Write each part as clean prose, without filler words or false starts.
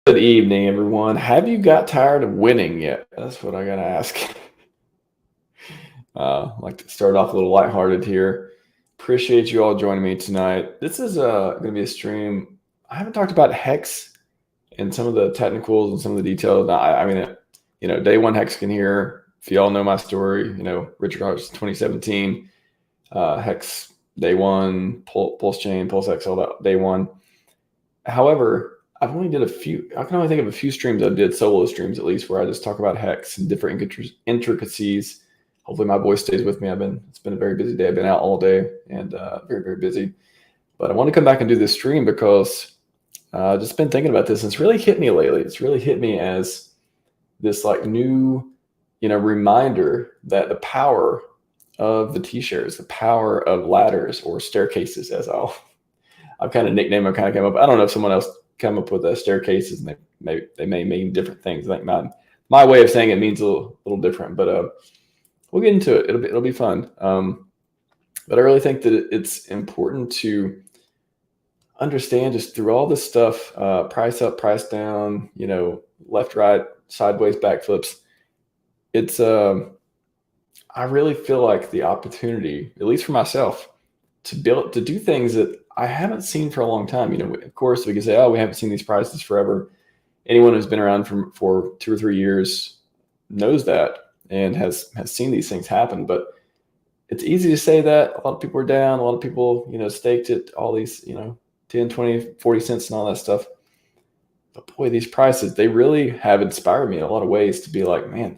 Good evening, everyone. Have you got tired of winning yet? That's what I gotta ask. I'd like to start off a little lighthearted here. Appreciate you all joining me tonight. This is going to be a stream. I haven't talked about HEX and some of the technicals and some of the details. Day one Hexagon here. If you all know my story, Richard Hart's 2017, HEX day one, PulseChain, PulseX, all that day one. However, I can only think of a few streams I did, solo streams at least, where I just talk about HEX and different intricacies. Hopefully my voice stays with me. It's been a very busy day. I've been out all day and very, very busy. But I want to come back and do this stream because I've just been thinking about this. And it's really hit me lately. It's really hit me as this like new, reminder that the power of the T-shares, the power of ladders or staircases, as I've kind of nicknamed them, kind of came up. I don't know if someone else come up with staircases, and they may mean different things. I think my way of saying it means a little different, but we'll get into it. It'll be fun. But I really think that it's important to understand just through all this stuff, price up, price down, left, right, sideways, backflips. It's I really feel like the opportunity, at least for myself, to do things that I haven't seen for a long time. Of course, we can say, oh, we haven't seen these prices forever. Anyone who's been around for 2 or 3 years knows that and has seen these things happen. But it's easy to say that. A lot of people are down. A lot of people, staked at all these, 10, 20, 40 cents and all that stuff. But boy, these prices, they really have inspired me in a lot of ways to be like, man,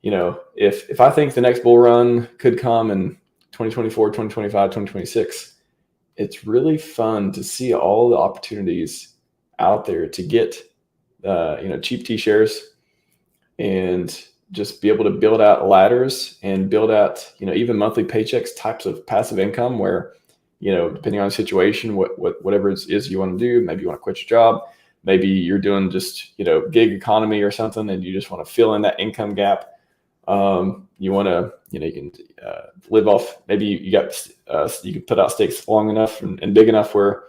if I think the next bull run could come in 2024, 2025, 2026, it's really fun to see all the opportunities out there to get, cheap T-shares and just be able to build out ladders and build out, even monthly paychecks, types of passive income where, depending on the situation, whatever it is you want to do, maybe you want to quit your job, maybe you're doing just, gig economy or something, and you just want to fill in that income gap. You want to, you can live off, maybe you can put out stakes long enough and big enough where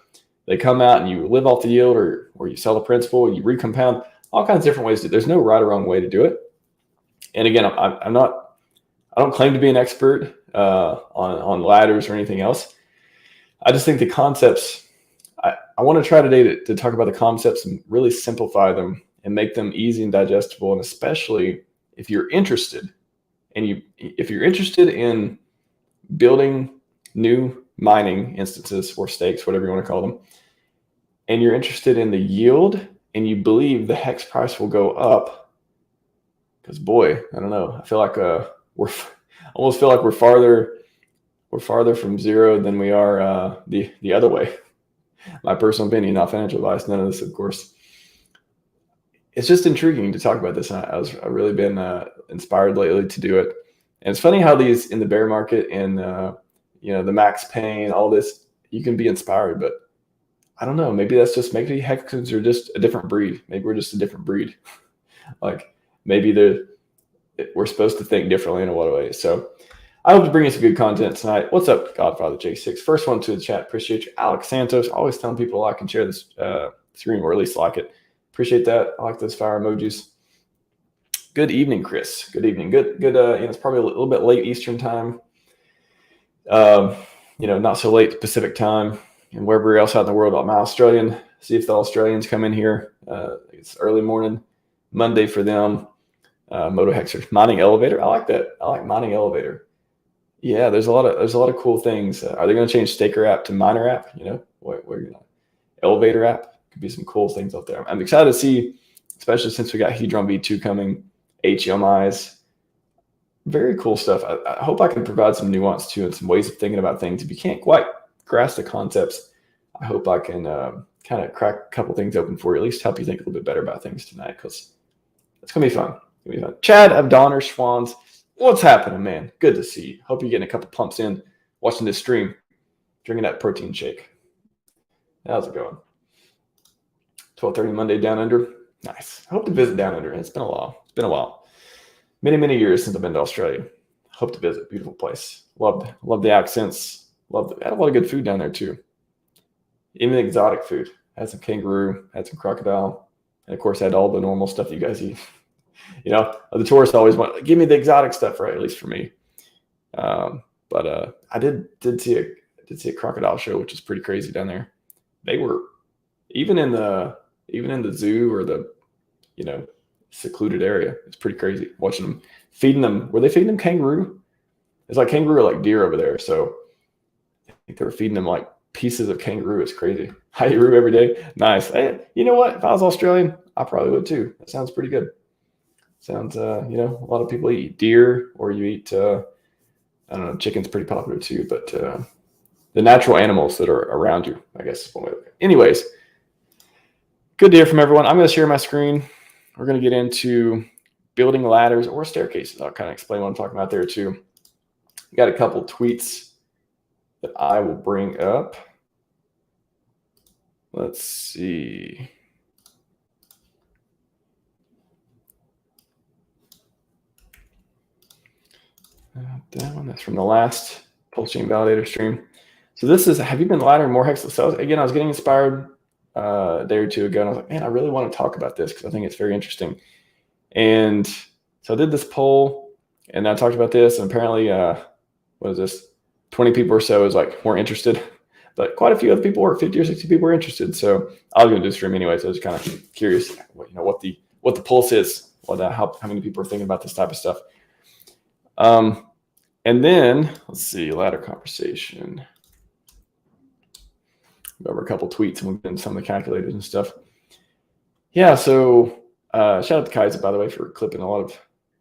they come out and you live off the yield, or you sell the principal and you recompound. All kinds of different ways to do it. There's no right or wrong way to do it. And again, I don't claim to be an expert on ladders or anything else. I just think the concepts, I want to try today to talk about the concepts and really simplify them and make them easy and digestible. And especially if you're interested in building new mining instances or stakes, whatever you want to call them, and you're interested in the yield and you believe the HEX price will go up, because boy, I don't know, I feel like we're farther from zero than we are the other way. My personal opinion, not financial advice, none of this, of course. It's just intriguing to talk about this. And I've really been inspired lately to do it. And it's funny how these in the bear market and, the max pain, all this, you can be inspired, but I don't know. Maybe maybe hexagons are just a different breed. Maybe we're just a different breed. Like maybe we're supposed to think differently in a lot of ways. So I hope to bring you some good content tonight. What's up, Godfather J6? First one to the chat. Appreciate you. Alex Santos, always telling people to like and share this stream, or at least like it. Appreciate that. I like those fire emojis. Good evening, Chris. Good evening. Good. It's probably a little bit late Eastern time. Not so late Pacific time, and wherever else out in the world. I'm Australian. See if the Australians come in here. It's early morning, Monday for them. Moto Hexers, mining elevator. I like that. I like mining elevator. Yeah, there's a lot of cool things. Are they going to change Staker app to miner app? Elevator app. Could be some cool things out there. I'm excited to see, especially since we got Hedron V2 coming, HMIs, very cool stuff. I hope I can provide some nuance too and some ways of thinking about things. If you can't quite grasp the concepts, I hope I can kind of crack a couple things open for you, at least help you think a little bit better about things tonight, because it's going to be fun. Chad Abdonner Schwans, what's happening, man? Good to see you. Hope you're getting a couple pumps in, watching this stream, drinking that protein shake. How's it going? 12:30 Monday down under. Nice. I hope to visit down under. It's been a while. Many, many years since I've been to Australia. Hope to visit. Beautiful place. Love the accents. Had a lot of good food down there too. Even exotic food. Had some kangaroo. Had some crocodile. And of course, I had all the normal stuff that you guys eat. You know, the tourists always want, give me the exotic stuff, right? At least for me. But I did see a crocodile show, which is pretty crazy down there. They were even in the zoo or the, you know, secluded area. It's pretty crazy watching them feeding them. Were they feeding them kangaroo? It's like kangaroo or like deer over there. So I think they were feeding them like pieces of kangaroo. It's crazy. I eat kangaroo every day. Nice. Hey, you know what? If I was Australian, I probably would too. That sounds pretty good. Sounds, you know, a lot of people eat deer, or you eat, I don't know, chicken's pretty popular too, but the natural animals that are around you, I guess. Anyways, good to hear from everyone. I'm going to share my screen. We're going to get into building ladders or staircases. I'll kind of explain what I'm talking about there too. Got a couple tweets that I will bring up. Let's see. That one, that's from the last PulseChain validator stream. So this is, have you been laddering more HEX? So again, I was getting inspired a day or two ago, and I was like, man, I really want to talk about this because I think it's very interesting. And so I did this poll, and I talked about this, and apparently, what is this? 20 people or so is like more interested, but quite a few other people were, 50 or 60 people were interested. So I was going to do a stream anyway. So I was kind of curious, you know, what the pulse is, how many people are thinking about this type of stuff. And then let's see, ladder conversation. Go over a couple tweets and we'll get into some of the calculators and stuff. Yeah. So shout out to Kaiser, by the way, for clipping a lot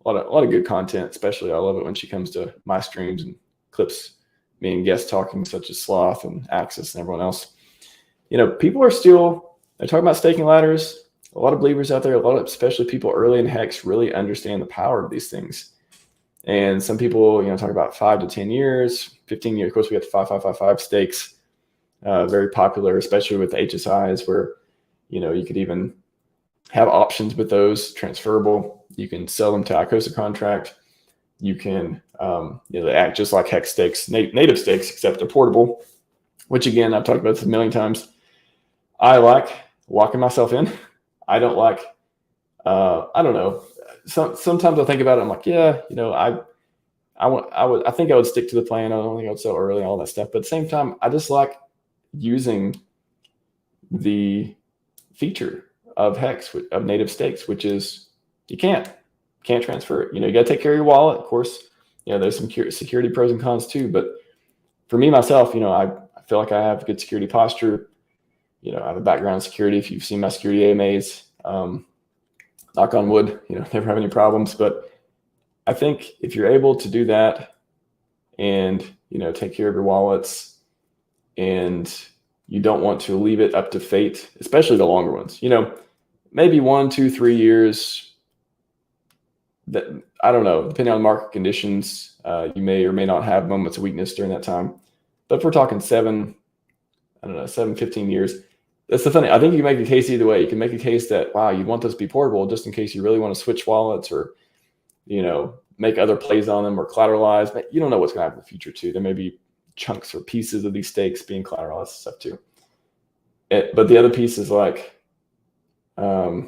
of good content. Especially, I love it when she comes to my streams and clips me and guests talking, such as Sloth and Axis and everyone else. You know, people are still, they're talking about staking ladders. A lot of believers out there, especially people early in HEX, really understand the power of these things. And some people, you know, talk about 5 to 10 years, 15 years. Of course, we got the 5555 stakes, very popular, especially with HSIs, where, you know, you could even have options with those transferable. You can sell them to ICOSA contract. You can, you know, they act just like HEX stakes, native stakes, except they're portable, which again, I've talked about this a million times. I like locking myself in. I don't like, I don't know. Sometimes I think about it. I'm like, yeah, you know, I think I would stick to the plan. I don't think I would sell early and all that stuff. But at the same time, I just like using the feature of HEX, of native stakes, which is you can't transfer it. You know, you got to take care of your wallet. Of course, you know, there's some security pros and cons too. But for me, myself, you know, I feel like I have good security posture. You know, I have a background in security. If you've seen my security AMAs, knock on wood, you know, never have any problems. But I think if you're able to do that and, you know, take care of your wallets, and you don't want to leave it up to fate, especially the longer ones, you know, maybe 1, 2, 3 years, that I don't know, depending on market conditions, you may or may not have moments of weakness during that time. But if we're talking 7, 15 years, that's the funny. I think you can make a case either way. You can make a case that, wow, you want this to be portable just in case you really want to switch wallets or, you know, make other plays on them or collateralize. But you don't know what's going to happen in the future too. There may be chunks or pieces of these stakes being collateralized and stuff too. But the other piece is like, yeah,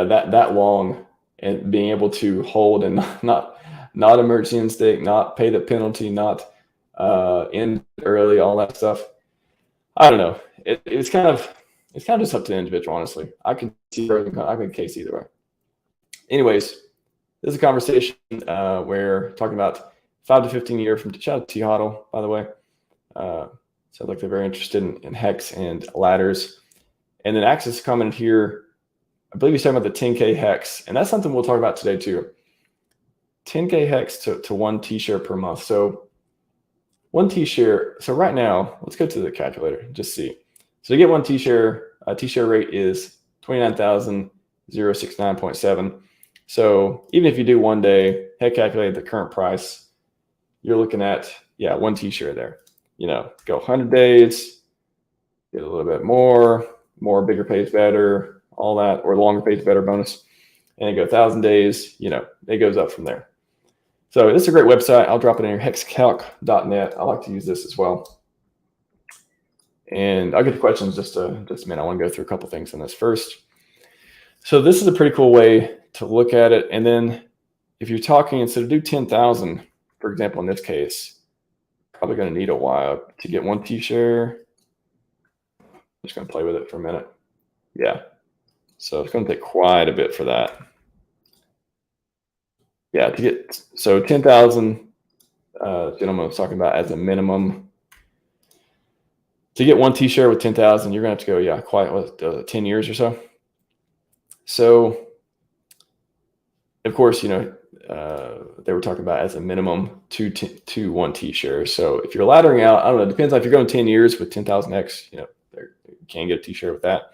that long, and being able to hold and not emerge in stake, not pay the penalty, not end early, all that stuff. I don't know. It's kind of just up to the individual, honestly. I can see I can case either way. Anyways, this is a conversation where talking about 5 to 15 year from, shout out to T Hodl, by the way. Sounds like they're very interested in HEX and ladders. And then Axis commented here, I believe he's talking about the 10K HEX, and that's something we'll talk about today too. 10K HEX to 1 T-share per month. So 1 T-share. So right now, let's go to the calculator, just see. So to get 1 T-share, T-share rate is 29,069.7. So even if you do 1 day, head calculate the current price, you're looking at, yeah, 1 T-share there. You know, go 100 days, get a little bit more bigger pays better, all that, or longer pays better bonus. And then go 1,000 days, you know, it goes up from there. So this is a great website. I'll drop it in here, hexcalc.net. I like to use this as well. And I'll get the questions just a minute. I want to go through a couple things on this first. So this is a pretty cool way to look at it. And then if you're talking, instead of do 10,000, for example, in this case, probably going to need a while to get one T-share. I'm just going to play with it for a minute. Yeah. So it's going to take quite a bit for that. Yeah, to get, so 10,000, gentleman was talking about as a minimum. To get one T-share with 10,000, you're going to have to go, yeah, quite 10 years or so. So, of course, you know, they were talking about as a minimum two 1 T-share. So if you're laddering out, I don't know, it depends. If you're going 10 years with 10,000 X, you know, you can get a T-share with that.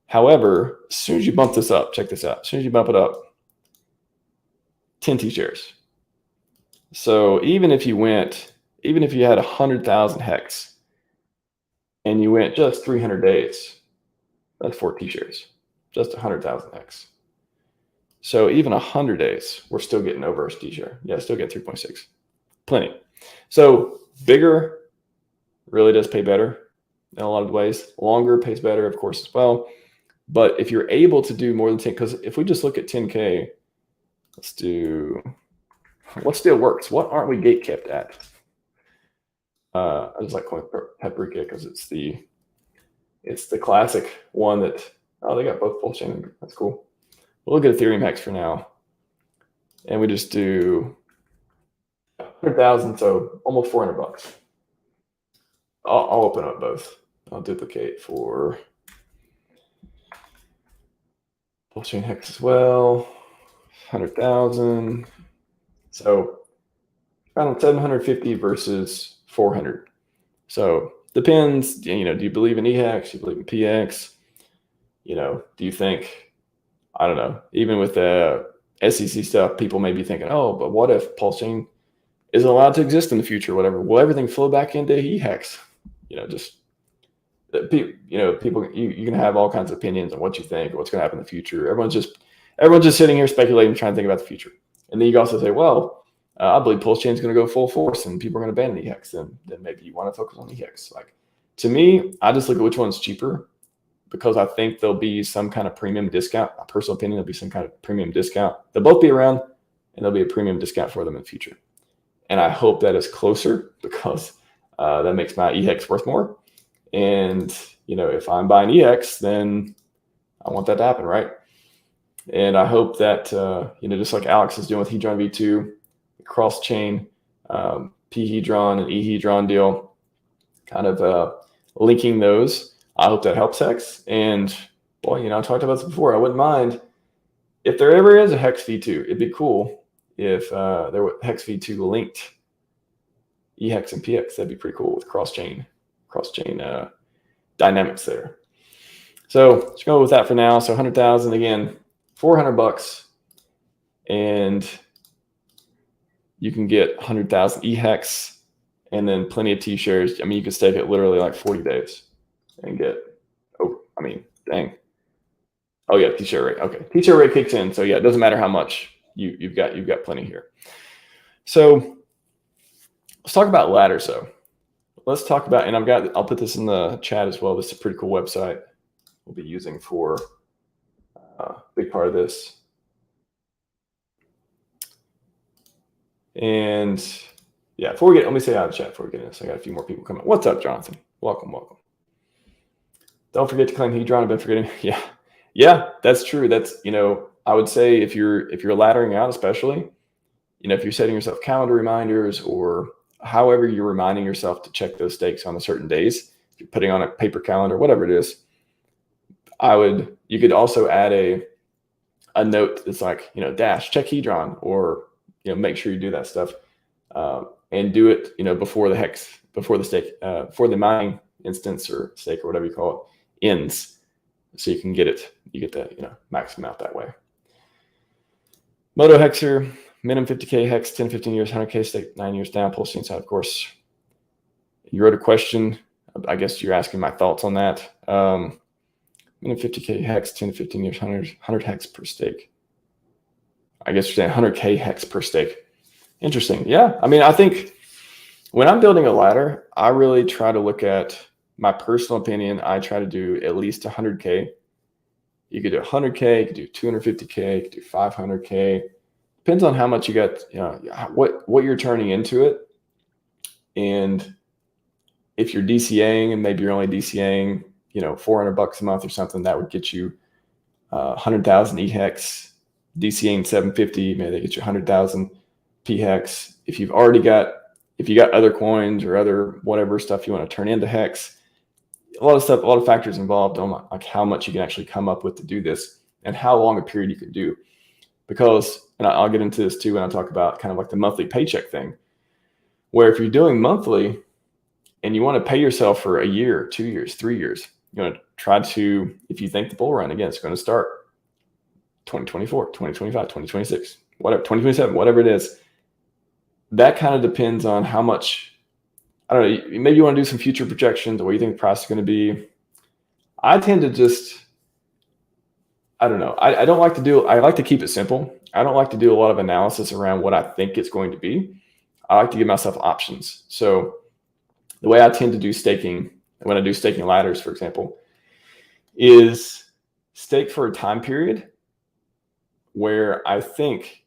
However, as soon as you bump this up, check this out. As soon as you bump it up, 10 T-shares. So even if you had 100,000 HEX and you went just 300 days, that's 4 T-shares, just 100,000 HEX. So even 100 days, we're still getting over our T-share. Yeah, still get 3.6. Plenty. So bigger really does pay better in a lot of ways. Longer pays better, of course, as well. But if you're able to do more than 10, because if we just look at 10K, let's do what still works. What aren't we gate kept at? I just like calling it Paprika because it's the classic one that, oh, they got both PulseChain. That's cool. We'll look at Ethereum HEX for now. And we just do 100,000, so almost 400 bucks. I'll open up both. I'll duplicate for PulseChain HEX as well. 100,000. So around 750 versus 400. So depends, you know, do you believe in EHEX? Do you believe in PX? You know, do you think, I don't know, even with the SEC stuff, people may be thinking, oh, but what if PulseChain isn't allowed to exist in the future, whatever? Will everything flow back into EHEX? You know, just, you know, people, you can have all kinds of opinions on what you think, what's going to happen in the future. Everyone's just sitting here speculating, trying to think about the future. And then you can also say, well, I believe PulseChain is going to go full force and people are going to ban EHEX. Then maybe you want to focus on EHEX. Like, to me, I just look at which one's cheaper, because I think there'll be some kind of premium discount. My personal opinion, there'll be some kind of premium discount. They'll both be around, and there'll be a premium discount for them in the future. And I hope that is closer, because that makes my EHEX worth more. And, you know, if I'm buying EHEX, then I want that to happen, right? And I hope that, you know, just like Alex is doing with Hedron V2, the cross-chain P-Hedron and E-Hedron deal, kind of linking those. I hope that helps HEX. And boy, you know, I talked about this before. I wouldn't mind if there ever is a HEX V2. It'd be cool if there were HEX V2 linked EHEX and PX. That'd be pretty cool with cross-chain dynamics there. So let's go with that for now. So 100,000 again, 400 bucks, and you can get 100,000 EHEX and then plenty of T-shares. I mean, you can stake it literally like 40 days. And get, oh, I mean, dang. Oh yeah, T-share rate. Okay, T-share rate kicks in. So yeah, it doesn't matter how much you've got plenty here. So let's talk about ladders. So let's talk about, and I'll put this in the chat as well. This is a pretty cool website we'll be using for a big part of this. And yeah, let me say hi to the chat before we get in this. I got a few more people coming. What's up, Jonathan? Welcome. Don't forget to claim Hedron. I've been forgetting. Yeah, that's true. That's, you know, I would say if you're laddering out, especially, you know, if you're setting yourself calendar reminders or however you're reminding yourself to check those stakes on the certain days, if you're putting on a paper calendar, whatever it is, you could also add a note that's like, you know, dash check Hedron, or, you know, make sure you do that stuff and do it, you know, before the stake, before the mining instance or stake or whatever you call it ends, so you can get it. You get the, you know, maximum out that way. Moto Hexer, minimum 50K HEX, 10, 15 years, 100K stake, 9 years down. PulseChain side, of course. You wrote a question. I guess you're asking my thoughts on that. Minimum 50K HEX, 10 to 15 years, 100 HEX per stake. I guess you're saying 100K HEX per stake. Interesting. Yeah. I mean, I think when I'm building a ladder, I really try to look at my personal opinion, I try to do at least 100K. You could do 100K, you could do 250K, you could do 500K. Depends on how much you got, what you're turning into it. And if you're DCAing and maybe you're only DCAing, $400 a month or something, that would get you 100,000 HEX. DCAing 750, maybe they get you 100,000 PHEX. If you got other coins or other whatever stuff you want to turn into HEX, a lot of factors involved on like how much you can actually come up with to do this and how long a period you can do. Because, and I'll get into this too when I talk about kind of like the monthly paycheck thing, where if you're doing monthly and you want to pay yourself for a year, 2 years, 3 years, you want to try to, if you think the bull run, again, it's going to start 2024, 2025, 2026, whatever, 2027, whatever it is, that kind of depends on how much, I don't know, maybe you want to do some future projections of what you think the price is going to be. I tend to just, I don't know. I don't like to do, I like to keep it simple. I don't like to do a lot of analysis around what I think it's going to be. I like to give myself options. So the way I tend to do staking, when I do staking ladders, for example, is stake for a time period where I think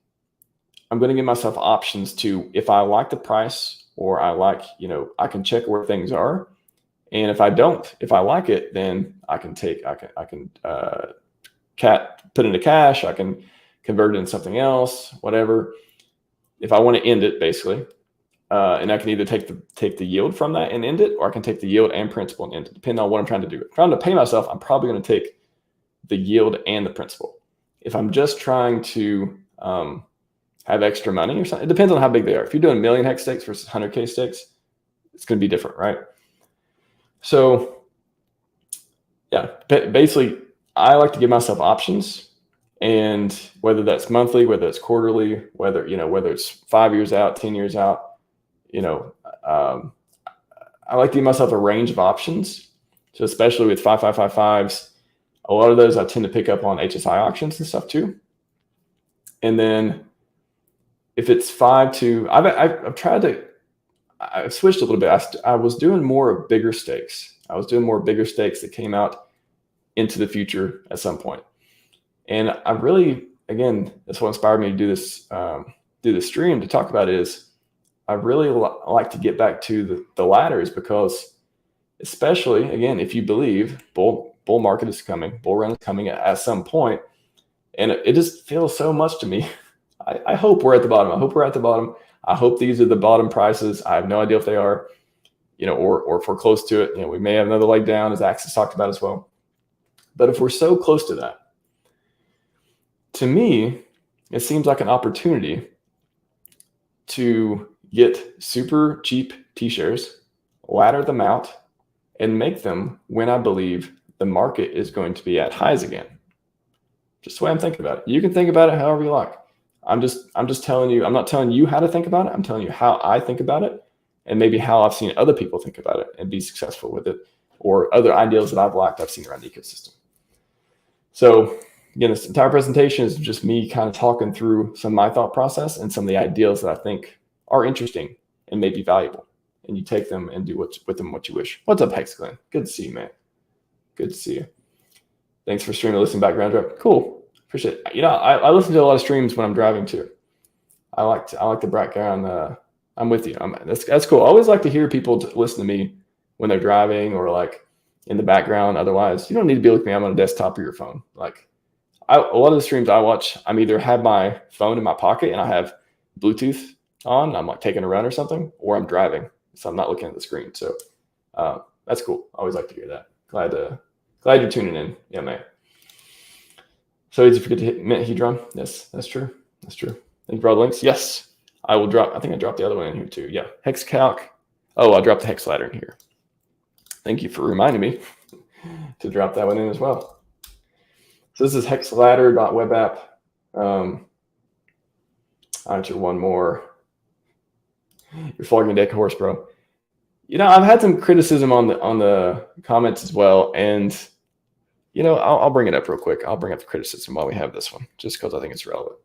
I'm going to give myself options to, if I like the price or I like, I can check where things are. And if I like it, then I can put into cash, I can convert it into something else, whatever. If I want to end it, basically, and I can either take the yield from that and end it, or I can take the yield and principal and end it, depending on what I'm trying to do. If I'm trying to pay myself, I'm probably going to take the yield and the principal. If I'm just trying to have extra money or something, it depends on how big they are. If you're doing 1 million HEX stakes versus 100K stakes, it's going to be different, right? So yeah, basically, I like to give myself options, and whether that's monthly, whether it's quarterly, whether it's 5 years out, 10 years out, I like to give myself a range of options. So especially with 5555s, a lot of those I tend to pick up on HSI auctions and stuff too. And then if it's I've switched a little bit. I was doing more of bigger stakes. That came out into the future at some point. And I really, again, that's what inspired me to do this stream to talk about is I really like to get back to the ladders, because especially, again, if you believe bull market is coming, bull run is coming at some point, and it just feels so much to me. I hope we're at the bottom. I hope these are the bottom prices. I have no idea if they are, or if we're close to it. We may have another leg down, as Axis talked about as well. But if we're so close to that, to me, it seems like an opportunity to get super cheap T-shares, ladder them out, and make them when I believe the market is going to be at highs again. Just the way I'm thinking about it. You can think about it however you like. I'm just telling you, I'm not telling you how to think about it. I'm telling you how I think about it, and maybe how I've seen other people think about it and be successful with it, or other ideals that I've seen around the ecosystem. So again, this entire presentation is just me kind of talking through some of my thought process and some of the ideals that I think are interesting and may be valuable. And you take them and do with them what you wish. What's up, Hex Glenn? Good to see you, man. Good to see you. Thanks for streaming, listening, background drop. Cool. Appreciate it. I listen to a lot of streams when I'm driving too. I like the background. I'm with you. That's cool. I always like to hear people listen to me when they're driving or like in the background. Otherwise, you don't need to be looking at me on a desktop or your phone. Like a lot of the streams I watch, I'm either have my phone in my pocket and I have Bluetooth on, and I'm like taking a run or something, or I'm driving, so I'm not looking at the screen. So that's cool. I always like to hear that. Glad you're tuning in. Yeah, man. So easy to forget to hit mint Hedron. Yes, that's true. Thank you for all the links. Yes, I will drop. I think I dropped the other one in here too. Yeah, Hex Calc. Oh, I dropped the Hex ladder in here. Thank you for reminding me to drop that one in as well. So this is hexladder.web app. I'll answer one more. You're flogging a dead horse, bro. I've had some criticism on the comments as well, and I'll bring it up real quick. I'll bring up the criticism while we have this one, just because I think it's relevant.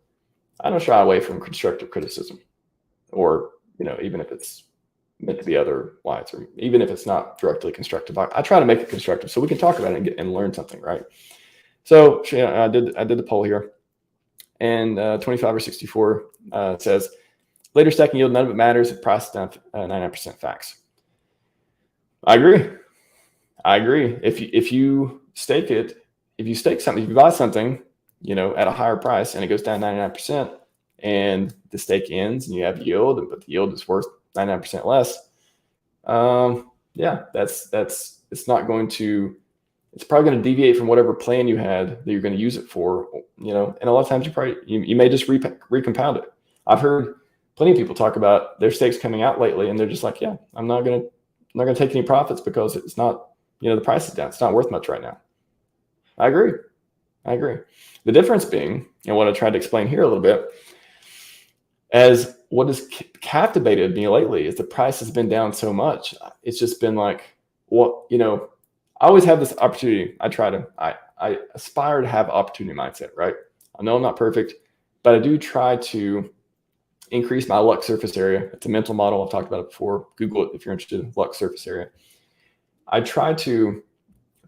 I don't shy away from constructive criticism, or even if it's meant to be otherwise, or even if it's not directly constructive, I try to make it constructive so we can talk about it and learn something, right? So I did the poll here, and 25 or 64 says later stacking yield, none of it matters if price is down 99% facts. I agree. If you stake it, if you stake something, if you buy something, at a higher price and it goes down 99%, and the stake ends and you have yield, but the yield is worth 99% less, yeah, it's not going to, it's probably going to deviate from whatever plan you had that you're going to use it for, and a lot of times you may just recompound it. I've heard plenty of people talk about their stakes coming out lately, and they're just like, yeah, I'm not going to take any profits because it's not, the price is down. It's not worth much right now. I agree. The difference being, and what I tried to explain here a little bit, as what has captivated me lately is the price has been down so much. It's just been like, what, I always have this opportunity. I aspire to have opportunity mindset, right? I know I'm not perfect, but I do try to increase my luck surface area. It's a mental model. I've talked about it before. Google it if you're interested in luck surface area. I try to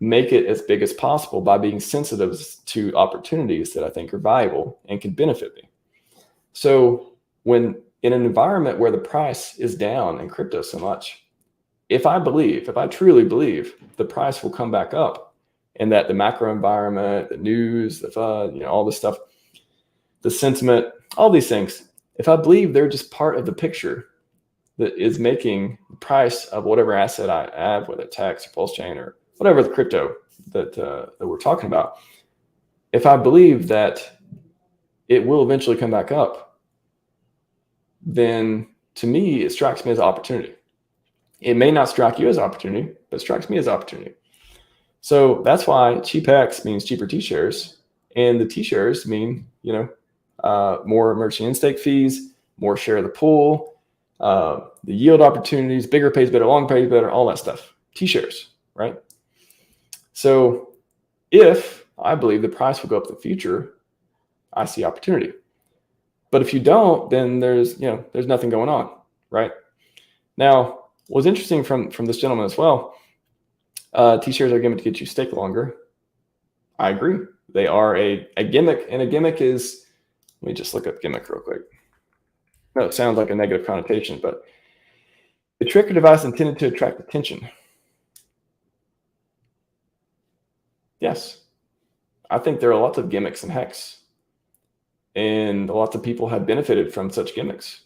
make it as big as possible by being sensitive to opportunities that I think are valuable and can benefit me. So when in an environment where the price is down in crypto so much, if I truly believe the price will come back up, and that the macro environment, the news, the FUD, all this stuff, the sentiment, all these things, if I believe they're just part of the picture that is making the price of whatever asset I have, whether it's HEX or PulseChain or whatever the crypto that we're talking about, if I believe that it will eventually come back up, then to me, it strikes me as opportunity. It may not strike you as opportunity, but it strikes me as opportunity. So that's why cheap HEX means cheaper T-shares, and the T-shares mean, more emerging in-stake fees, more share of the pool, the yield opportunities, bigger pays better, long pays better, all that stuff. T-shares, right? So if I believe the price will go up in the future, I see opportunity. But if you don't, then there's nothing going on, right? Now, what's interesting from this gentleman as well, T-shares are given to get you stake longer. I agree. They are a gimmick, and a gimmick is, let me just look up gimmick real quick. No, it sounds like a negative connotation, but a trick or device intended to attract attention. Yes, I think there are lots of gimmicks in HEX, and lots of people have benefited from such gimmicks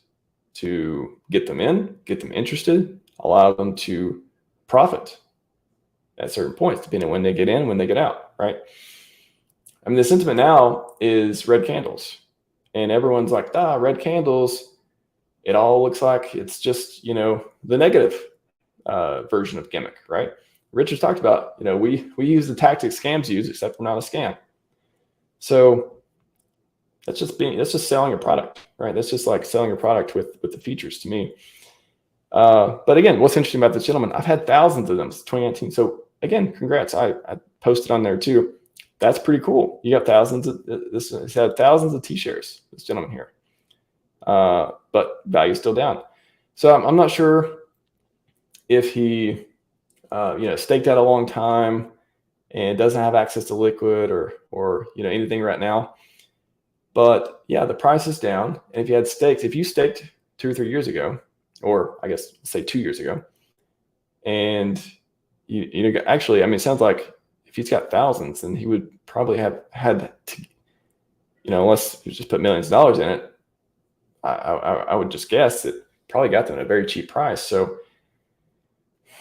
to get them in, get them interested, allow them to profit at certain points, depending on when they get in, when they get out, right? I mean, the sentiment now is red candles, and everyone's like, red candles. It all looks like it's just, the negative version of gimmick, right? Richard's talked about, we use the tactics scams use, except we're not a scam. So that's just selling a product, right? That's just like selling a product with the features to me. But again, what's interesting about this gentleman, I've had thousands of them since 2019. So again, congrats. I posted on there too. That's pretty cool. You got thousands of this. He's had thousands of T-shares, this gentleman here. But value's still down. So I'm not sure if he, staked out a long time and doesn't have access to liquid or anything right now. But yeah, the price is down. And if you had stakes, if you staked 2 or 3 years ago, or I guess say 2 years ago, and actually, I mean, it sounds like if he's got thousands, then he would probably have had to, unless you just put millions of dollars in it, I would just guess it probably got them at a very cheap price. So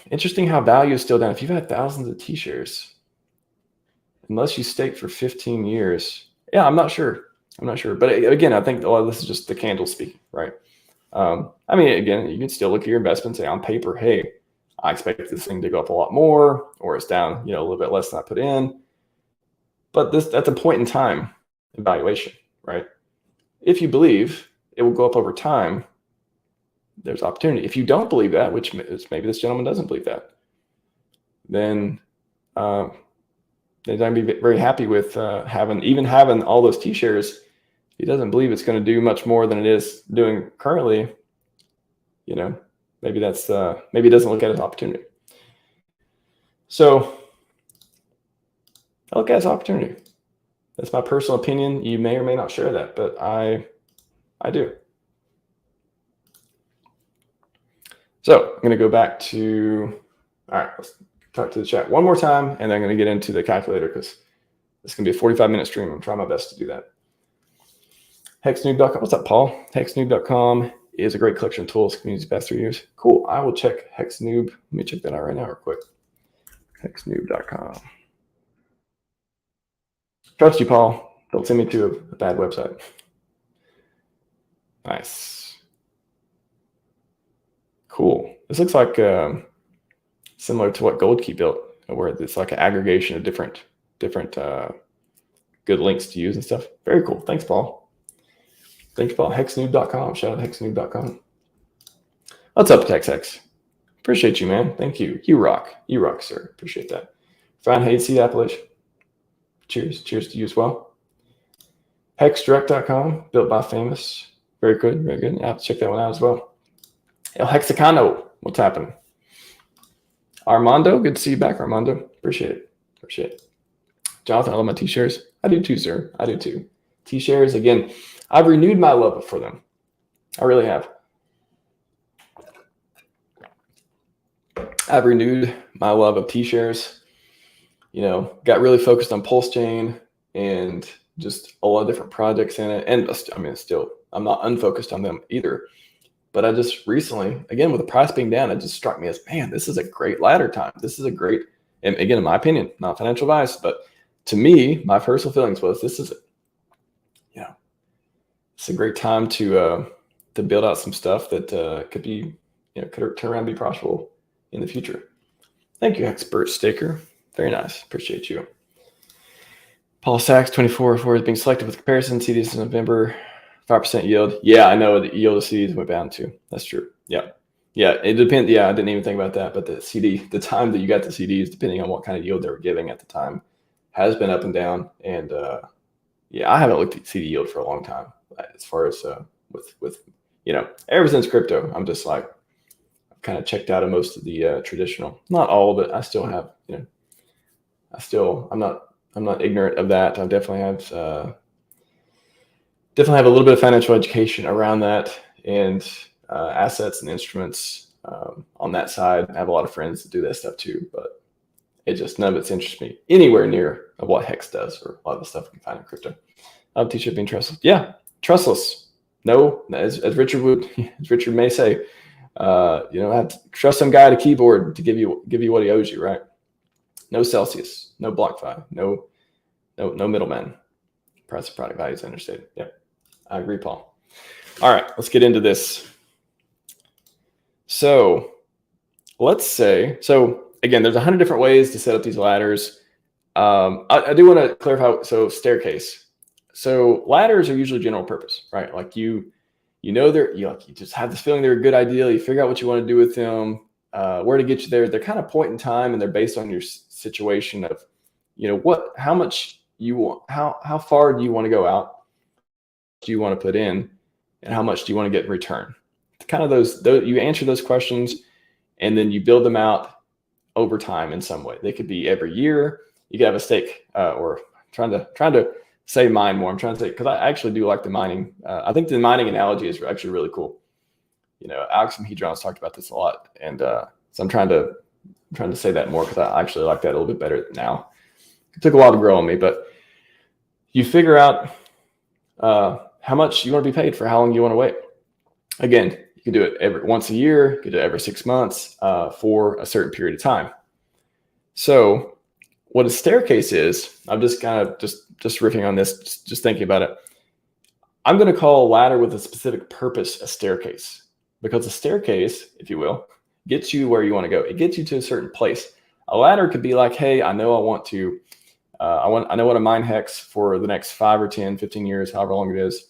interesting how value is still down. If you've had thousands of T-shares, unless you staked for 15 years, yeah, I'm not sure. But again, I think a lot of this is just the candle speaking, right? I mean, again, you can still look at your investment and say on paper, hey, I expect this thing to go up a lot more, or it's down, a little bit less than I put in. But that's a point in time evaluation, right? If you believe it will go up over time, there's opportunity. If you don't believe that, which is maybe this gentleman doesn't believe that, then they're going to be very happy with having all those T-shares. He doesn't believe it's going to do much more than it is doing currently. maybe that's maybe it doesn't look at it as opportunity. So I look at it as opportunity. That's my personal opinion. You may or may not share that, but I do. So I'm going to go back to, all right, let's talk to the chat one more time, and then I'm going to get into the calculator because it's going to be a 45-minute stream. I'm trying my best to do that. HEXNoob.com. What's up, Paul? HEXNoob.com is a great collection of tools community's best 3 years. Cool. I will check HEXNoob. Let me check that out right now real quick. HEXNoob.com. Trust you, Paul. Don't send me to a bad website. Nice. Cool. This looks like similar to what GoldKey built, where it's like an aggregation of different good links to use and stuff. Very cool. Thanks, Paul. Thanks, Paul. HEXNoob.com. Shout out HEXNoob.com. What's up, TexHex? Appreciate you, man. Thank you. You rock. You rock, sir. Appreciate that. Fine. Hey, see Appalachian. Cheers. Cheers to you as well. HEXDirect.com, built by Famous. Very good. Very good. I'll have to check that one out as well. El Hexicano. What's happening? Armando, good to see you back, Armando. Appreciate it. Appreciate it. Jonathan, I love my T-shares. I do too, sir. I do too. T-shares, again, I've renewed my love for them. I really have. I've renewed my love of T-shares. You know, got really focused on PulseChain and just a lot of different projects in it. And I mean, still, I'm not unfocused on them either. But I just recently, again, with the price being down, it just struck me as, man, this is a great ladder time. This is a great, and again, in my opinion, not financial advice, but to me, my personal feelings was this is, you know, it's a great time to build out some stuff that could be, you know, could turn around and be profitable in the future. Thank you, Expert Staker. Very nice. Appreciate you. Paul Sachs, 24 is being selected with comparison. CDs in November, 5% yield. Yeah, I know the yield of CDs went down too. That's true. Yeah. Yeah, it depends. Yeah, I didn't even think about that. But the time that you got the CDs, depending on what kind of yield they were giving at the time, has been up and down. And yeah, I haven't looked at CD yield for a long time. As far as with you know, ever since crypto, I'm just like, I've kind of checked out of most of the traditional. Not all, but I still have, you know, I'm not ignorant of that. I definitely have a little bit of financial education around that and assets and instruments on that side. I have a lot of friends that do that stuff too, but it just, none of it's interests me anywhere near of what HEX does or a lot of the stuff we can find in crypto. T-shirt being trustless. Yeah, trustless. No, as Richard may say, you know, have to trust some guy at a keyboard to give you what he owes you, right? No Celsius, no BlockFi, no middleman. Price of product values understated. Yep, I agree, Paul. All right, let's get into this. So let's say, so again, there's 100 different ways to set up these ladders. I do want to clarify. So staircase. So ladders are usually general purpose, right? Like you just have this feeling they're a good idea. You figure out what you want to do with them, where to get you there. They're kind of point in time, and they're based on your situation of, you know, how much you want, how far do you want to go out? Do you want to put in, and how much do you want to get in return? Kind of those you answer those questions, and then you build them out over time in some way. They could be every year. You could have a stake, or trying to say mine more. I'm trying to say, because I actually do like the mining. I think the mining analogy is actually really cool. You know, Alex and Hedron's talked about this a lot, and so I'm trying to say that more because I actually like that a little bit better now. It took a while to grow on me, but you figure out how much you want to be paid for how long you want to wait. Again, you can do it once a year, you can do it every 6 months for a certain period of time. So what a staircase is, I'm just kind of just riffing on this, just thinking about it. I'm going to call a ladder with a specific purpose a staircase, because a staircase, if you will, gets you where you want to go. It gets you to a certain place. A ladder could be like, hey, I know I want to, I know what to mine HEX for the next 5 or 10, 15 years, however long it is.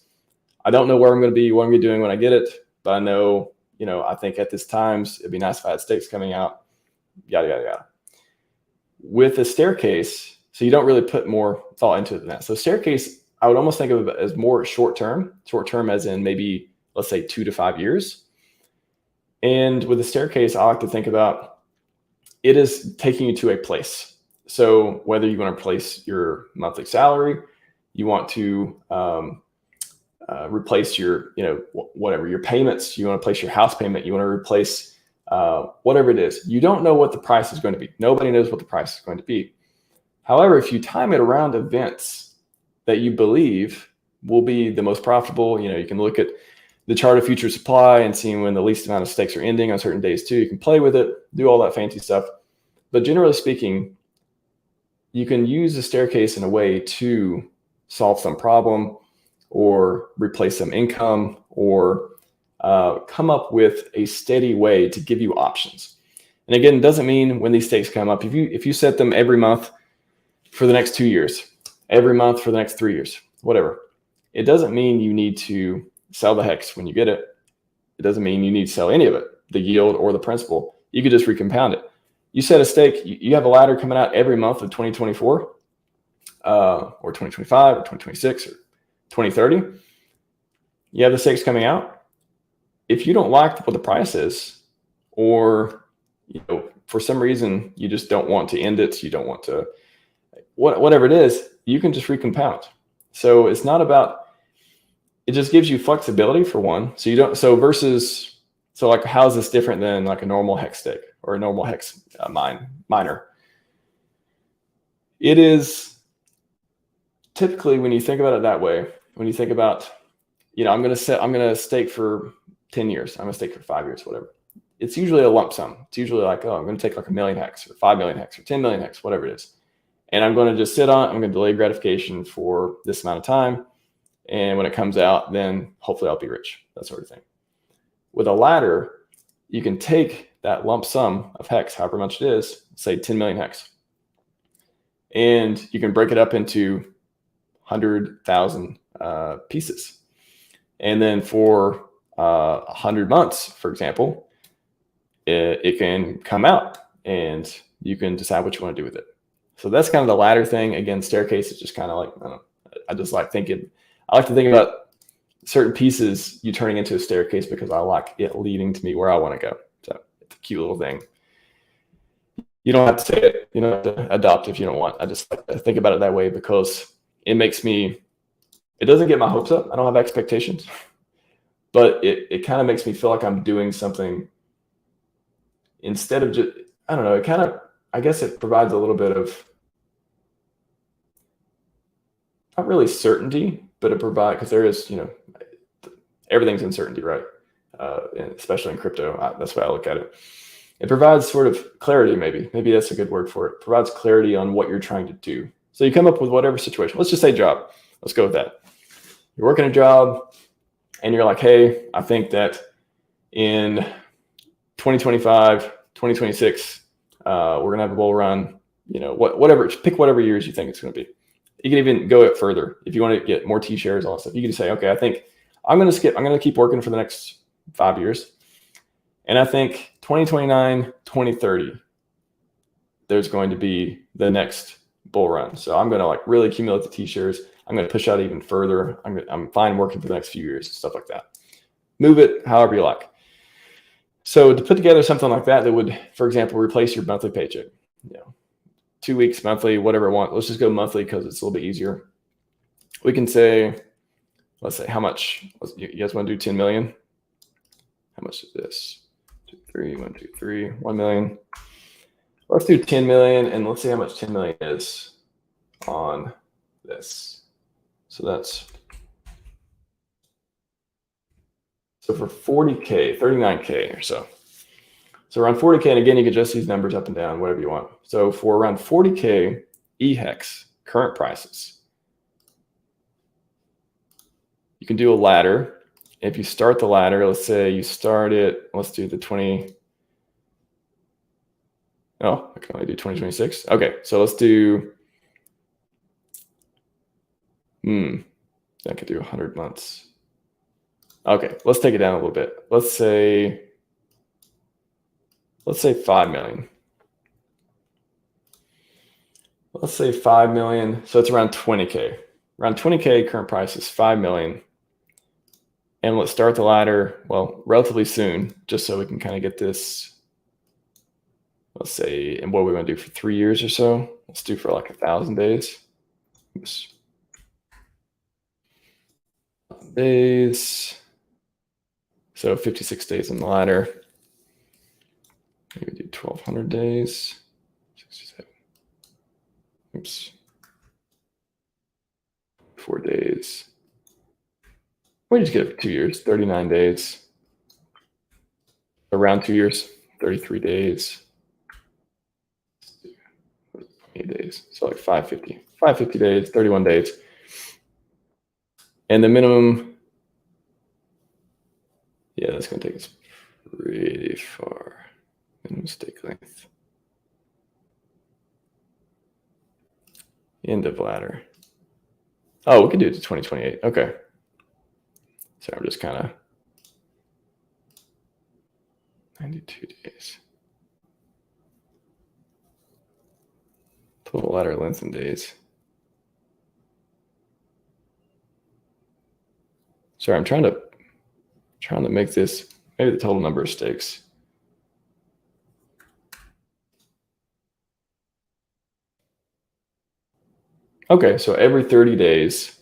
I don't know where I'm going to be, what I'm going to be doing when I get it, but I know, you know, I think at this times it'd be nice if I had stakes coming out, yada, yada, yada. With a staircase, so you don't really put more thought into it than that. So staircase, I would almost think of it as more short term as in maybe, let's say 2 to 5 years. And with the staircase, I like to think about it is taking you to a place. So whether you want to replace your monthly salary, you want to replace your, whatever your payments, you want to place your house payment, you want to replace whatever it is. You don't know what the price is going to be. Nobody knows what the price is going to be. However, if you time it around events that you believe will be the most profitable, you can look at the chart of future supply and seeing when the least amount of stakes are ending on certain days too. You can play with it, do all that fancy stuff. But generally speaking, you can use the staircase in a way to solve some problem or replace some income or come up with a steady way to give you options. And again, it doesn't mean when these stakes come up, if you set them every month for the next 2 years, every month for the next 3 years, whatever, it doesn't mean you need to sell the HEX when you get it. It doesn't mean you need to sell any of it, the yield or the principal. You could just recompound it. You set a stake, you have a ladder coming out every month of 2024 or 2025 or 2026 or 2030. You have the stakes coming out. If you don't like what the price is, or for some reason you just don't want to end it, you don't want to, whatever it is, you can just recompound. So it's not about, it just gives you flexibility for one. So you don't, so like how is this different than like a normal HEX stake or a normal HEX miner? It is typically, when you think about it that way, when you think about, I'm going to stake for 10 years. I'm going to stake for 5 years, whatever. It's usually a lump sum. It's usually like, I'm going to take like 1 million HEX or 5 million HEX or 10 million HEX, whatever it is. And I'm going to just sit on it. I'm going to delay gratification for this amount of time. And when it comes out, then hopefully I'll be rich, that sort of thing. With a ladder, you can take that lump sum of HEX, however much it is, say 10 million HEX, and you can break it up into 100,000 pieces. And then for 100 months, for example, it can come out and you can decide what you want to do with it. So that's kind of the ladder thing. Again, staircase is just kind of like, I don't know, I just like thinking, I like to think about certain pieces you turning into a staircase because I like it leading to me where I want to go. So it's a cute little thing. You don't have to say it. You don't have to adopt if you don't want. I just like to think about it that way because it makes me, it doesn't get my hopes up. I don't have expectations, but it kind of makes me feel like I'm doing something instead of just, I don't know, it kind of, I guess it provides a little bit of, not really certainty, but it provides, because there is, everything's uncertainty, right? And especially in crypto, that's why I look at it. It provides sort of clarity, maybe that's a good word for it. It provides clarity on what you're trying to do. So you come up with whatever situation. Let's just say job. Let's go with that. You're working a job and you're like, hey, I think that in 2025, 2026, we're going to have a bull run, whatever, pick whatever years you think it's going to be. You can even go it further. If you want to get more T-shares, all that stuff, you can say, okay, I think I'm going to keep working for the next 5 years. And I think 2029, 2030, there's going to be the next bull run. So I'm going to like really accumulate the T-shares. I'm going to push out even further. I'm fine working for the next few years, stuff like that. Move it however you like. So to put together something like that would, for example, replace your monthly paycheck, 2 weeks, monthly, whatever I want. Let's just go monthly because it's a little bit easier. We can say, let's say how much, you guys want to do 10 million? How much is this? 2, 3, 1, 2, 3, 1 million. Let's do 10 million and let's see how much 10 million is on this. So that's, so for 40K, 39K or so. So around 40K, and again, you can adjust these numbers up and down, whatever you want. So for around 40K HEX current prices, you can do a ladder. If you start the ladder, let's say you start it, let's do the 20. Oh, I can only do 2026. Okay, so let's do, I could do 100 months. Okay, let's take it down a little bit. Let's say 5 million. Let's say 5 million. So it's around 20K. Around 20K current price is 5 million. And let's start the ladder, well, relatively soon, just so we can kind of get this, let's say, and what we want to do for 3 years or so. Let's do for like 1,000 days. Oops. Days. So 56 days on the ladder. Maybe do 1,200 days. 67. Oops. 4 days. We just get it for 2 years, 39 days. Around 2 years, 33 days. 8 days. So like 550. 550 days, 31 days. And the minimum, yeah, that's going to take us pretty far. Minimum stake length. End of ladder. Oh, we can do it to 2028. Okay. So I'm just kind of 92 days. Total ladder length in days. Sorry, I'm trying to make this maybe the total number of stakes. Okay, so every 30 days.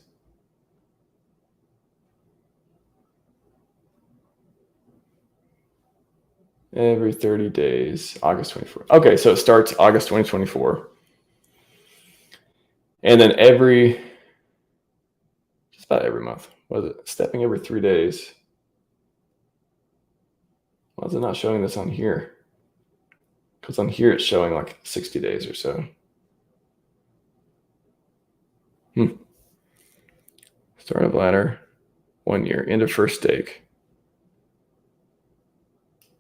Every 30 days, August 24. Okay, so it starts August 2024. And then just about every month. What is it? Stepping every 3 days. Why is it not showing this on here? Because on here it's showing like 60 days or so. Start of ladder, 1 year. End of first stake,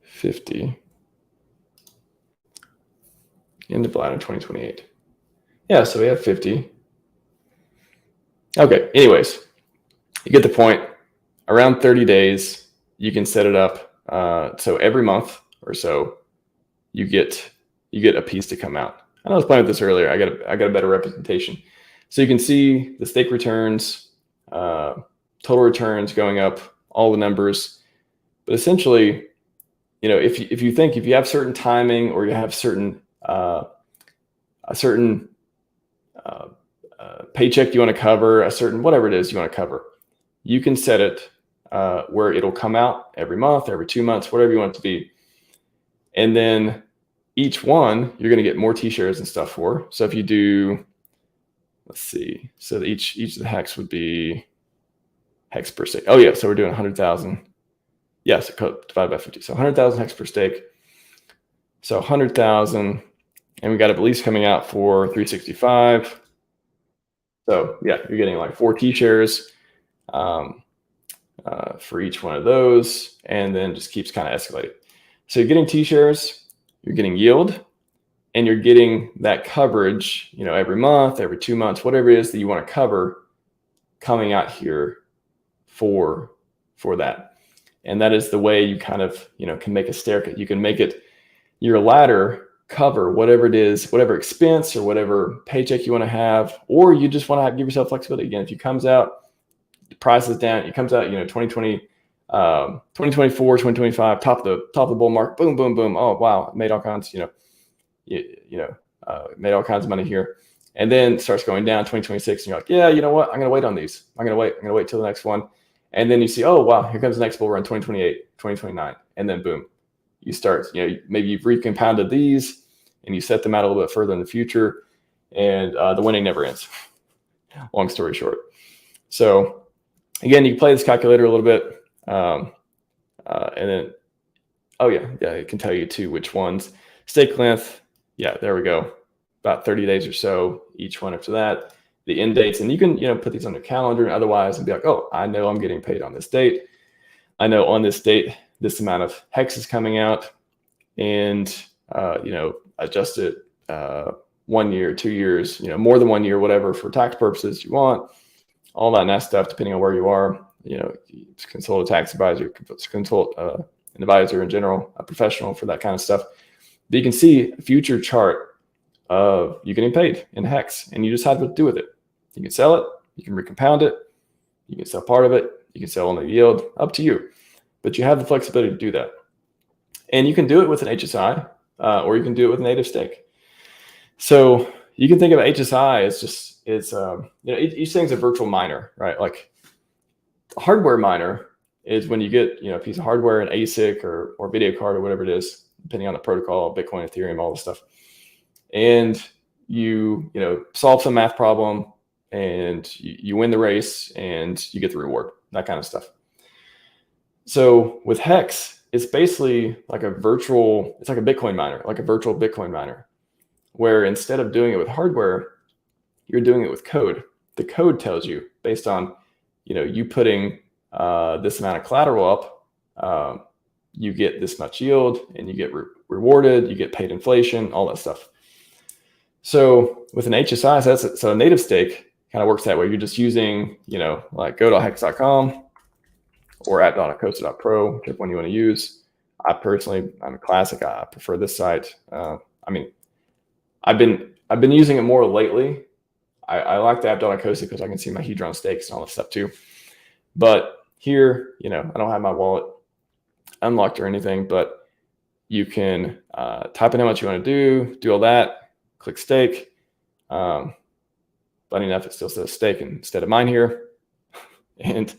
50. End of ladder, 2028. Yeah, so we have 50. Okay, anyways, you get the point. Around 30 days, you can set it up. So every month or so, you get a piece to come out. I was playing with this earlier. I got a better representation. So you can see the stake returns, total returns going up, all the numbers. But essentially, you know, if you have certain timing or you have certain a certain paycheck you want to cover, a certain whatever it is you want to cover, you can set it where it'll come out every month, every 2 months, whatever you want it to be. And then each one you're going to get more T-shares and stuff for. So if you do, let's see, so each of the HEX would be HEX per stake. Oh yeah, so we're doing 100,000. Yes, divided by 50. So 100,000 HEX per stake. So 100,000, and we got a release coming out for 365. So yeah, you're getting like 4 T-shares for each one of those, and then just keeps kind of escalating. So you're getting T-shares, you're getting yield, and you're getting that coverage, you know, every month, every 2 months, whatever it is that you want to cover, coming out here for that. And that is the way you kind of, you know, can make a staircase. You can make it your ladder cover whatever it is, whatever expense or whatever paycheck you want to have, or you just want to give yourself flexibility. Again, if it comes out, the price is down, it comes out, you know, 2024, 2025, top of the bull market, boom, boom, boom. Oh, wow. Made all kinds, made all kinds of money here. And then starts going down 2026. And you're like, yeah, you know what? I'm going to wait on these. I'm going to wait till the next one. And then you see, oh, wow, here comes the next bull run, 2028, 2029. And then boom, you start, you know, maybe you've recompounded these and you set them out a little bit further in the future, and the winning never ends. Long story short. So again, you can play this calculator a little bit. And then, oh yeah, it can tell you too which ones. Stake length, yeah, there we go. About 30 days or so, each one after that. The end dates, and you can, you know, put these on your calendar and otherwise and be like, oh, I know I'm getting paid on this date. I know on this date, this amount of HEX is coming out, and, you know, adjust it 1 year, 2 years, you know, more than 1 year, whatever, for tax purposes you want, all that nice stuff, depending on where you are. You know, you consult a tax advisor, consult an advisor in general, a professional for that kind of stuff. But you can see a future chart of you getting paid in HEX, and you decide what to do with it. You can sell it, you can recompound it, you can sell part of it, You can sell on the yield, up to you. But you have the flexibility to do that. And you can do it with an HSI, or you can do it with native stake. So you can think of HSI as just, it's each thing's a virtual miner, right? Like a hardware miner is when you get a piece of hardware, an ASIC or video card or whatever it is, depending on the protocol, Bitcoin, Ethereum, all this stuff. And you solve some math problem and you win the race and you get the reward, that kind of stuff. So with HEX, it's basically like it's like a Bitcoin miner, like a virtual Bitcoin miner, where instead of doing it with hardware, you're doing it with code. The code tells you based on, you putting this amount of collateral up, you get this much yield and you get rewarded, you get paid inflation, all that stuff. So with an HSI, so a native stake kind of works that way. You're just using, like go.hex.com or app.acosta.pro, whichever one you want to use. I'm a classic. I prefer this site. I've been using it more lately. I like the app.acosta because I can see my Hedron stakes and all that stuff too. But here, I don't have my wallet unlocked or anything, but you can type in how much you want to do all that, click stake. Funny enough, it still says stake instead of mine here. and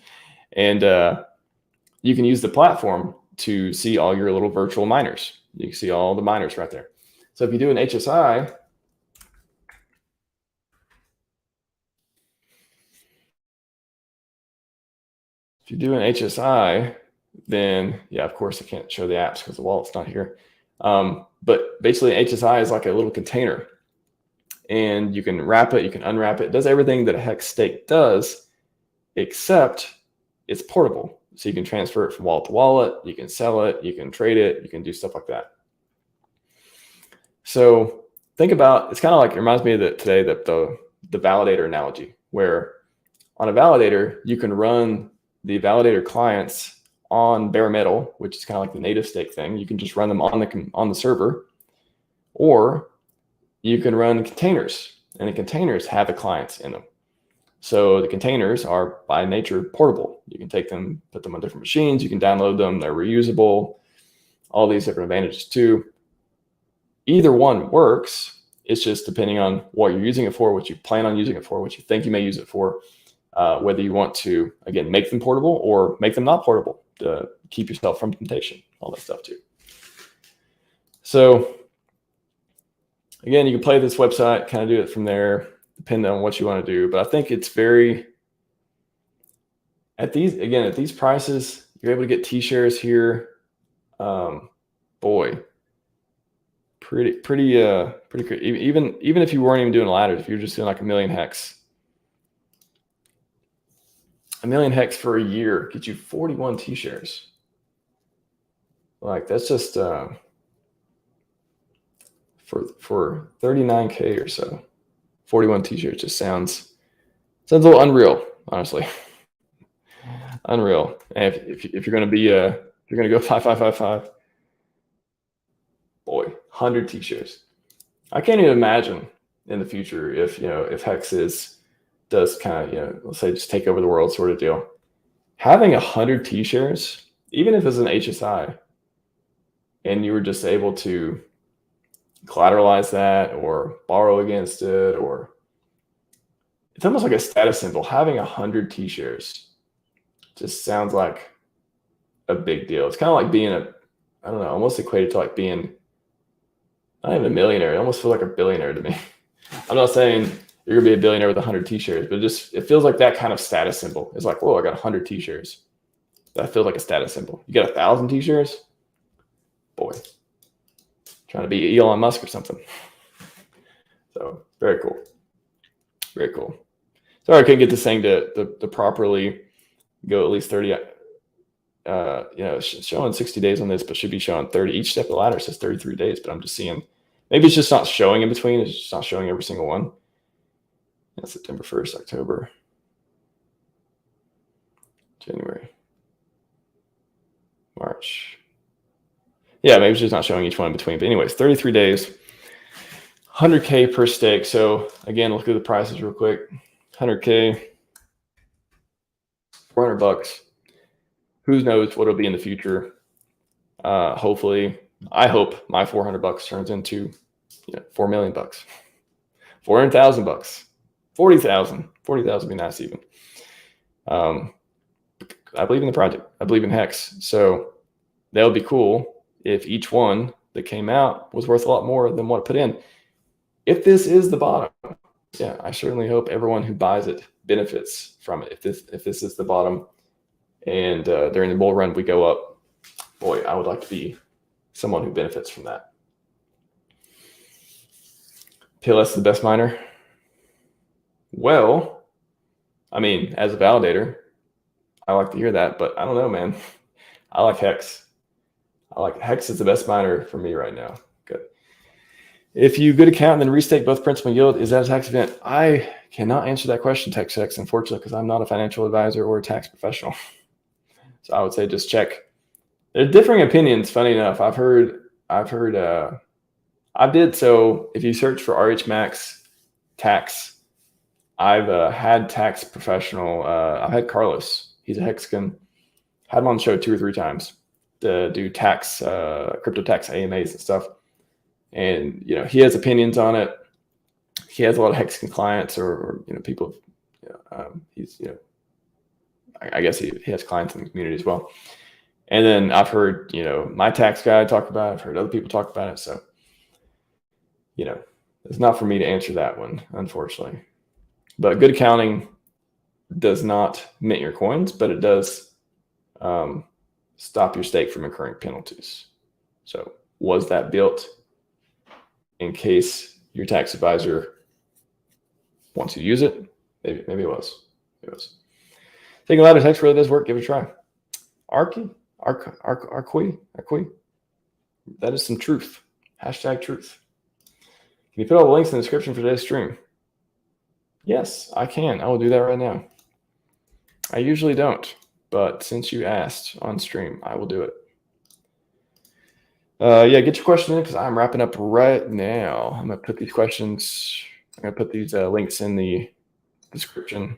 you can use the platform to see all your little virtual miners. You can see all the miners right there. So if you do an HSI, then yeah, of course I can't show the apps because the wallet's not here. But basically HSI is like a little container and you can wrap it, you can unwrap it. It does everything that a HEX stake does, except it's portable. So you can transfer it from wallet to wallet, you can sell it, you can trade it, you can do stuff like that. So think about, it's kind of like, it reminds me of the validator analogy, where on a validator, you can run the validator clients on bare metal, which is kind of like the native stake thing. You can just run them on the server, or you can run containers, and the containers have the clients in them. So the containers are by nature portable. You can take them, put them on different machines. You can download them. They're reusable. All these different advantages too. Either one works. It's just depending on what you're using it for, what you plan on using it for, what you think you may use it for, whether you want to, again, make them portable or make them not portable to keep yourself from temptation, all that stuff too. So again, you can play this website, kind of do it from there, depending on what you want to do. But I think it's at these prices, you're able to get T-shares here. Boy, pretty good. Even if you weren't even doing ladders, if you're just doing like 1 million HEX, 1 million HEX for a year gets you 41 T-shares. Like that's just for 39K or so, 41 T-shirts just sounds a little unreal, honestly. Unreal. And if you're going to be if you're going to go 5555, boy, 100 T-shirts. I can't even imagine in the future if HEX does kind of let's say just take over the world sort of deal. Having 100 T-shares, even if it's an HSI, and you were just able to collateralize that or borrow against it, or it's almost like a status symbol. Having 100 T-shares just sounds like a big deal. It's kind of like being I don't know, almost equated to like being not even a millionaire. It almost feels like a billionaire to me. I'm not saying you're gonna be a billionaire with 100 T-shares, but it feels like that kind of status symbol. It's like, whoa, I got 100 T-shares. That feels like a status symbol. You got 1,000 T-shares? Boy, trying to be Elon Musk or something. So very cool. Very cool. Sorry I couldn't get this thing to properly go at least 30. It's showing 60 days on this, but should be showing 30. Each step of the ladder says 33 days, but I'm just seeing, maybe it's just not showing in between. It's just not showing every single one. Yeah, September 1st, October, January, March. Yeah, maybe it's just not showing each one in between. But anyways, 33 days, 100K per stake. So again, look at the prices real quick. 100K. $400. Who knows what it'll be in the future? Hopefully, I hope my $400 turns into $4 million, $400,000, 40,000. 40,000 would be nice even. I believe in the project. I believe in HEX. So that would be cool if each one that came out was worth a lot more than what it put in. If this is the bottom, yeah, I certainly hope everyone who buys it benefits from it. If this is the bottom and during the bull run we go up, boy, I would like to be someone who benefits from that. PLS is the best miner. Well, I mean, as a validator, I like to hear that, but I don't know, man. I like HEX. HEX is the best miner for me right now. Good. If you good account and then restake both principal and yield, is that a tax event? I cannot answer that question, TextX, unfortunately, because I'm not a financial advisor or a tax professional. So I would say just check. There's differing opinions. Funny enough, I've heard. I did so. If you search for RHMax tax, I've had tax professional. I've had Carlos. He's a Hexagon. Had him on the show 2 or 3 times to do tax, crypto tax AMAs and stuff. And he has opinions on it. He has a lot of Hexagon clients, or people. He's I guess he has clients in the community as well. And then I've heard my tax guy talk about it. I've heard other people talk about it. So it's not for me to answer that one, unfortunately. But good accounting does not mint your coins, but it does stop your stake from incurring penalties. So was that built in case your tax advisor wants to use it? Maybe it was. Thinking ladder text really does work. Give it a try. Arqui. That is some truth. Hashtag truth. Can you put all the links in the description for today's stream? Yes, I can. I will do that right now. I usually don't, but since you asked on stream, I will do it. Yeah, get your question in because I'm wrapping up right now. I'm going to put these questions, I'm going to put these links in the description,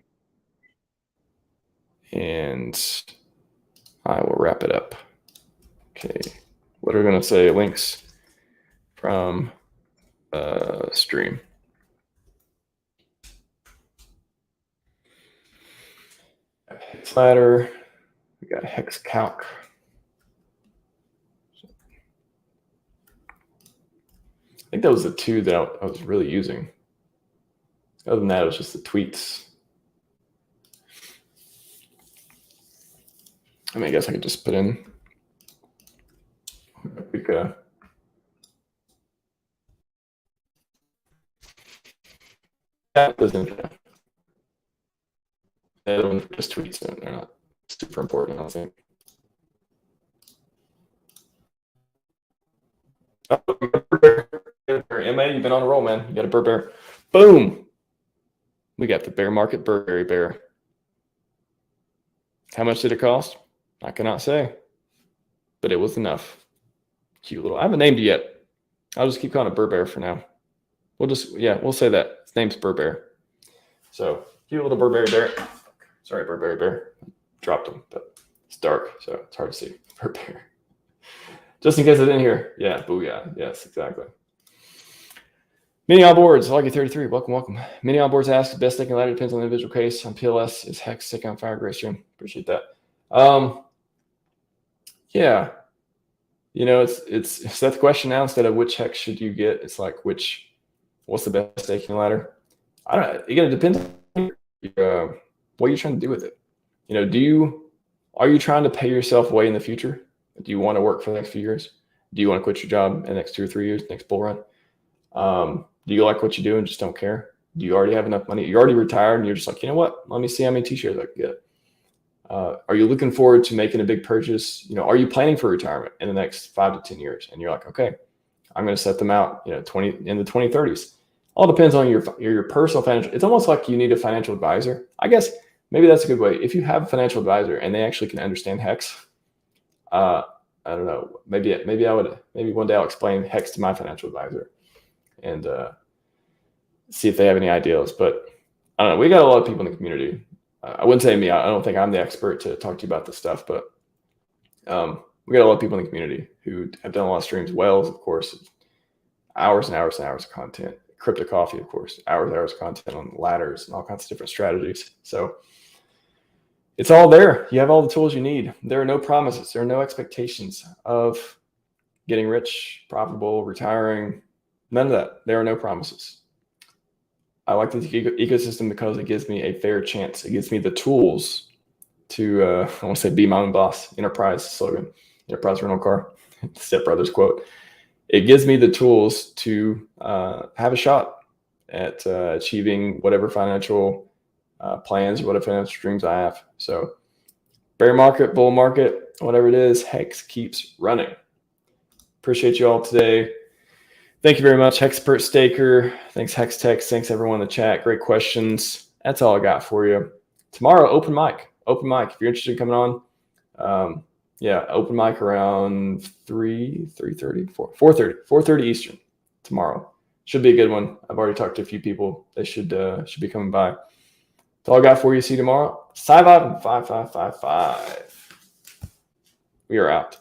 and I will wrap it up. Okay, what are we going to say? Links from stream. Hex ladder. We got Hex calc. I think that was the 2 that I was really using. Other than that, it was just the tweets. I mean, I guess I could just put in a quick that doesn't. The other ones are just tweets, and they're not super important, I don't think. Oh, MA, you've been on a roll, man. You got a Burberry. Boom. We got the bear market Burberry bear. How much did it cost? I cannot say, but it was enough. Cute little. I haven't named it yet. I'll just keep calling it Burberry for now. We'll say that. His name's Burberry. So cute little Burberry bear. Sorry, Burberry bear. Dropped him, but it's dark, so it's hard to see. Burberry. Just in case I didn't hear. Yeah, booyah. Yes, exactly. Mini onboards, Lucky 33. Welcome. Mini onboards ask, best staking ladder depends on the individual case. On PLS, is HEX stick on fire? Great stream. Appreciate that. Yeah. It's that question now instead of which HEX should you get. It's like what's the best staking ladder? I don't know. Again, it depends on what you're trying to do with it. Are you trying to pay yourself away in the future? Do you want to work for the next few years? Do you want to quit your job in the next 2 or 3 years, next bull run? Do you like what you do and just don't care? Do you already have enough money? You're already retired and you're just like, you know what? Let me see how many t-shirts I can get. Are you looking forward to making a big purchase? Are you planning for retirement in the next 5 to 10 years? And you're like, okay, I'm going to set them out, in the 2030s. All depends on your personal financial. It's almost like you need a financial advisor. I guess maybe that's a good way. If you have a financial advisor and they actually can understand HEX, I don't know. Maybe one day I'll explain HEX to my financial advisor and see if they have any ideas. But I don't know. We got a lot of people in the community I wouldn't say me. I don't think I'm the expert to talk to you about this stuff, but we got a lot of people in the community who have done a lot of streams. Wells, of course, hours and hours and hours of content. Crypto Coffee, of course, hours and hours of content on ladders and all kinds of different strategies. So it's all there. You have all the tools you need. There are no promises. There are no expectations of getting rich, profitable, retiring. None of that. There are no promises. I like the ecosystem because it gives me a fair chance. It gives me the tools to, I want to say, be my own boss. Enterprise slogan, enterprise rental car, Step Brothers quote. It gives me the tools to have a shot at achieving whatever financial plans, whatever financial dreams I have. So bear market, bull market, whatever it is, HEX keeps running. Appreciate you all today. Thank you very much, Hexpert Staker. Thanks, Hex Text. Thanks, everyone in the chat. Great questions. That's all I got for you. Tomorrow, open mic. Open mic. If you're interested in coming on, yeah, open mic around 4:30 Eastern tomorrow. Should be a good one. I've already talked to a few people. They should be coming by. That's all I got for you. See you tomorrow. Scivive 5555. We are out.